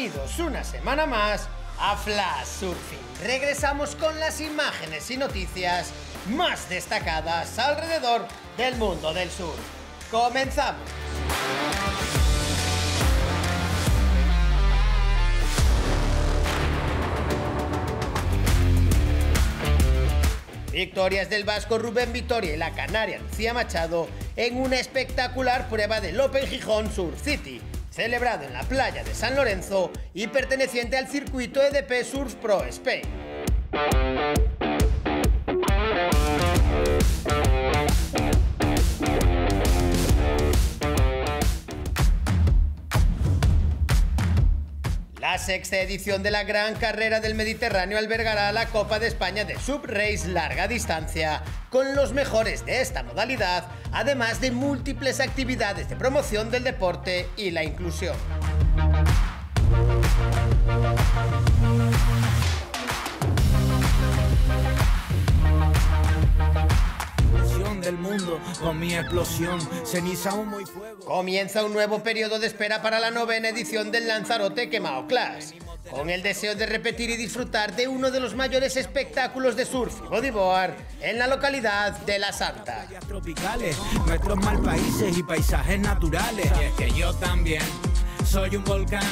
Bienvenidos una semana más a Flash Surfing. Regresamos con las imágenes y noticias más destacadas alrededor del mundo del surf. ¡Comenzamos! Victorias del vasco Rubén Vitoria y la canaria Lucía Machado en una espectacular prueba del Open Gijón Surf City, celebrado en la playa de San Lorenzo y perteneciente al circuito EDP Surf Pro Spain. La sexta edición de la Gran Carrera del Mediterráneo albergará la Copa de España de Sub Race larga distancia, con los mejores de esta modalidad, además de múltiples actividades de promoción del deporte y la inclusión. Del mundo con mi explosión, ceniza, humo y fuego. Comienza un nuevo periodo de espera para la novena edición del Lanzarote Quemao Clash, con el deseo de repetir y disfrutar de uno de los mayores espectáculos de surf y bodyboard en la localidad de La Santa. Tropicales, nuestros mal países y paisajes naturales. Y es que yo también soy un volcán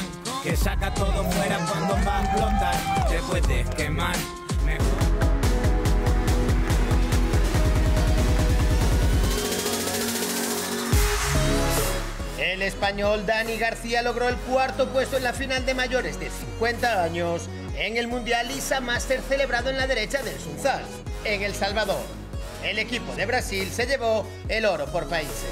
que saca todo fuera cuando va a explotar. Te puedes quemar. El español Dani García logró el cuarto puesto en la final de mayores de 50 años en el Mundial ISA Master celebrado en la derecha del Sunzal, en El Salvador. El equipo de Brasil se llevó el oro por países.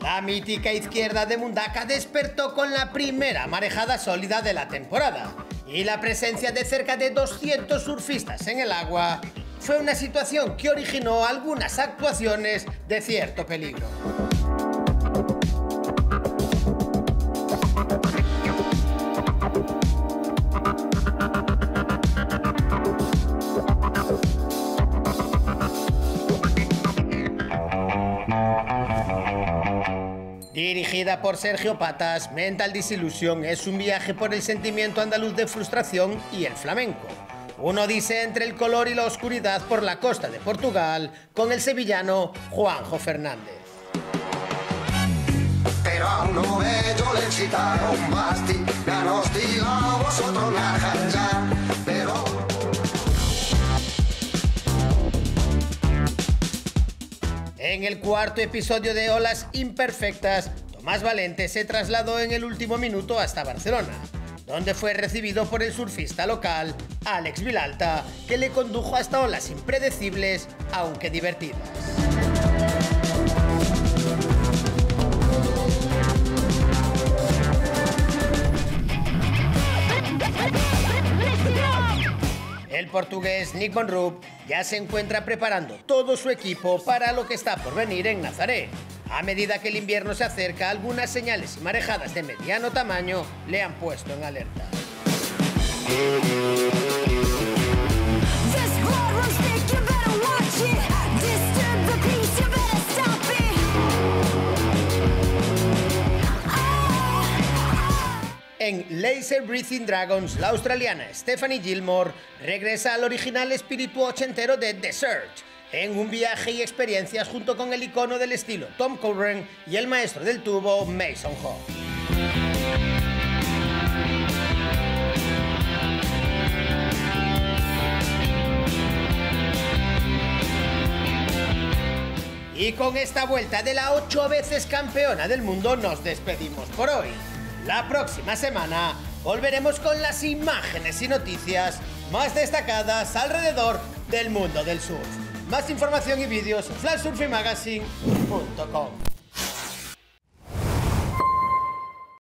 La mítica izquierda de Mundaka despertó con la primera marejada sólida de la temporada y la presencia de cerca de 200 surfistas en el agua fue una situación que originó algunas actuaciones de cierto peligro. Dirigida por Sergio Patas, Mental Disillusion es un viaje por el sentimiento andaluz de frustración y el flamenco. Uno dice entre el color y la oscuridad por la costa de Portugal con el sevillano Juanjo Fernández. Pero a un novello le excitaron basti, ya nos diga vosotros ya, pero... En el cuarto episodio de Olas Imperfectas, Tomás Valente se trasladó en el último minuto hasta Barcelona, donde fue recibido por el surfista local Àlex Vilalta, que le condujo hasta olas impredecibles, aunque divertidas. El portugués Nick Van Rup ya se encuentra preparando todo su equipo para lo que está por venir en Nazaré. A medida que el invierno se acerca, algunas señales y marejadas de mediano tamaño le han puesto en alerta. En Laser Breathing Dragons, la australiana Stephanie Gilmore regresa al original espíritu ochentero de The Search, en un viaje y experiencias junto con el icono del estilo Tom Curren y el maestro del tubo Mason Hall. Y con esta vuelta de la 8 veces campeona del mundo nos despedimos por hoy. La próxima semana volveremos con las imágenes y noticias más destacadas alrededor del mundo del surf. Más información y vídeos en flashsurfingmagazine.com.